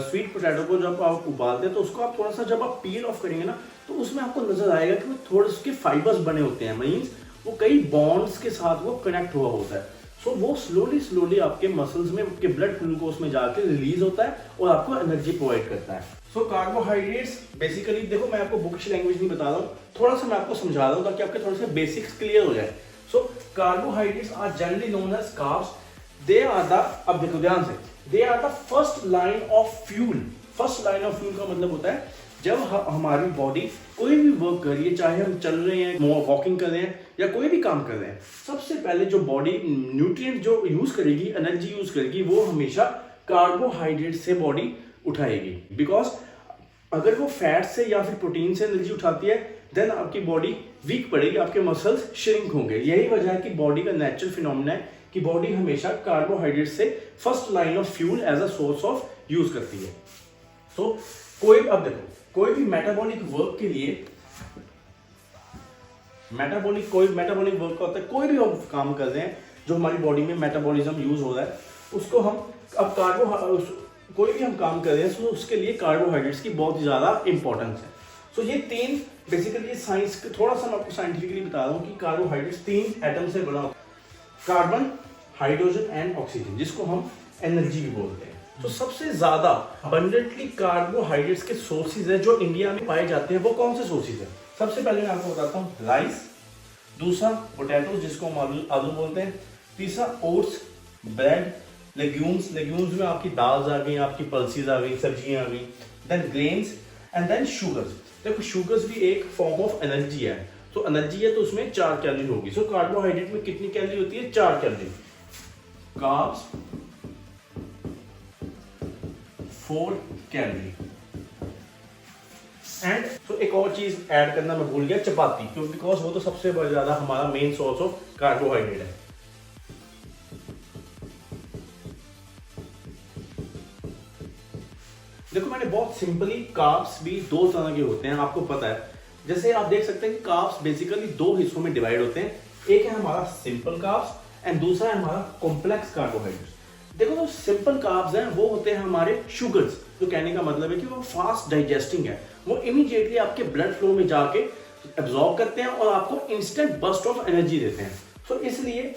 Sweet potato को जब आप उबालते हैं तो उसको आप थोड़ा सा जब आप पील ऑफ करेंगे ना तो उसमें आपको नजर आएगा कि वो थोड़े उसके फाइबर्स बने होते हैं, मीन्स वो कई बॉन्ड्स के साथ वो कनेक्ट हुआ होता है। सो वो स्लोली आपके मसल्स में, आपके ब्लड ग्लूकोज में जाके रिलीज होता है और आपको एनर्जी प्रोवाइड करता है। सो कार्बोहाइड्रेट्स बेसिकली, देखो मैं आपको बुकिश लैंग्वेज नहीं बता रहा हूँ, थोड़ा सा मैं आपको समझा रहा हूँ ताकि आपके थोड़े से बेसिक्स क्लियर हो जाए। So carbohydrates are generally known as carbs. They are the, अब देखो ध्यान से, they are the first line of fuel. First line of fuel का मतलब होता है जब हमारी बॉडी कोई भी वर्क कर रही है, चाहे हम चल रहे हैं, वॉकिंग कर रहे हैं या कोई भी काम कर रहे हैं, सबसे पहले जो बॉडी न्यूट्रिएंट जो यूज करेगी, एनर्जी यूज करेगी, वो हमेशा कार्बोहाइड्रेट से बॉडी उठाएगी। बिकॉज अगर वो फैट से या फिर प्रोटीन से एनर्जी उठाती है देन आपकी बॉडी वीक पड़ेगी, आपके मसल्स श्रिंक होंगे। यही वजह है कि बॉडी का नेचुरल फिनोमेना है कि बॉडी हमेशा कार्बोहाइड्रेट से first line of fuel as a source of use करती है। सो अब देखो, कोई भी मेटाबॉलिक वर्क के लिए, कोई मेटाबॉलिक वर्क होता है, कोई भी हम काम कर रहे हैं जो हमारी बॉडी में मेटाबॉलिज्म यूज हो रहा है, उसको हम अब कोई भी हम काम कर रहे हैं तो उसके लिए कार्बोहाइड्रेट्स की बहुत ही ज्यादा इंपॉर्टेंस है। सो ये तीन बेसिकली साइंस, थोड़ा सा मैं आपको साइंटिफिकली बता रहा हूँ कि कार्बोहाइड्रेट्स 3 एटम से बना होता है, कार्बन, हाइड्रोजन एंड ऑक्सीजन, जिसको हम एनर्जी भी बोलते हैं। तो सबसे ज्यादा अबंडेंटली कार्बोहाइड्रेट्स के सोर्सेज है जो इंडिया में पाए जाते हैं, वो कौन से सोर्सेज है? सबसे पहले मैं आपको बताता हूँ राइस, दूसरा पोटैटो जिसको हम आलू बोलते हैं, तीसरा ओट्स, ब्रेड, लेग्यूम्स में आपकी दाल्स आ गई, आपकी पल्सीज आ गई, सब्जियां आ गई, then grains and then sugars. देखो शुगर्स भी एक फॉर्म ऑफ एनर्जी है, तो एनर्जी है तो उसमें 4 कैलोरी होगी। सो कार्बोहाइड्रेट में कितनी कैलोरी होती है? 4 कैलोरी। Carbs 4 calorie. एंड तो एक और चीज ऐड करना मैं भूल गया, चपाती, क्योंकि बिकॉज वो तो सबसे ज्यादा हमारा मेन सोर्स ऑफ कार्बोहाइड्रेट है। देखो मैंने बहुत सिंपली, कार्ब्स भी 2 तरह के होते हैं, आपको पता है। जैसे आप देख सकते हैं कि कार्ब्स बेसिकली 2 हिस्सों में डिवाइड होते हैं, एक है हमारा सिंपल कार्ब्स एंड दूसरा है हमारा कॉम्प्लेक्स कार्बोहाइड्रेट्स। देखो जो सिंपल कार्ब्स हैं वो होते हैं हमारे शुगर्स, जो कहने का मतलब है कि वो फास्ट डाइजेस्टिंग है, वो इमीडिएटली आपके ब्लड फ्लो में जाके एब्जॉर्ब करते हैं और आपको इंस्टेंट बर्स्ट ऑफ एनर्जी देते हैं। तो इसलिए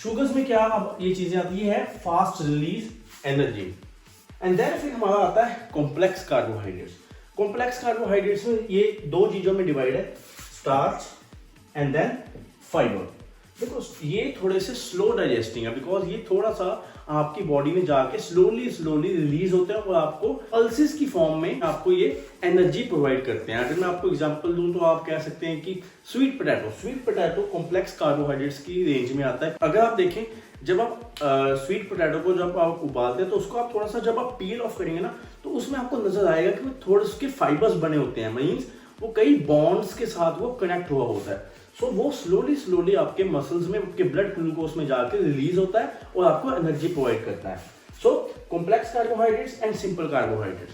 शुगर्स में क्या अब ये चीजें आती है, fast release energy. And then फिर हमारा आता है कॉम्प्लेक्स कार्बोहाइड्रेट्स। कॉम्प्लेक्स कार्बोहाइड्रेट्स में ये 2 चीजों में डिवाइड है, स्टार्च एंड देन फाइबर। देखो ये थोड़े से स्लो डाइजेस्टिंग है, बिकॉज ये थोड़ा सा आपकी बॉडी में जाके स्लोली रिलीज होते हैं और आपको पल्सेस की फॉर्म में आपको ये एनर्जी प्रोवाइड करते हैं। अगर मैं आपको एग्जांपल दूं तो आप कह सकते हैं कि स्वीट पोटैटो कॉम्प्लेक्स कार्बोहाइड्रेट्स की रेंज में आता है। अगर आप देखें, जब आप स्वीट पोटैटो को जब आप उबालते हैं तो उसको आप थोड़ा सा जब आप पील ऑफ करेंगे ना तो उसमें आपको नजर आएगा कि वो थोड़े उसके फाइबर्स बने होते हैं, मीन्स वो कई बॉन्ड्स के साथ वो कनेक्ट हुआ होता है। सो वो स्लोली आपके मसल्स में, आपके ब्लड ग्लूकोज में जाके रिलीज होता है और आपको एनर्जी प्रोवाइड करता है। So complex carbohydrates and simple carbohydrates.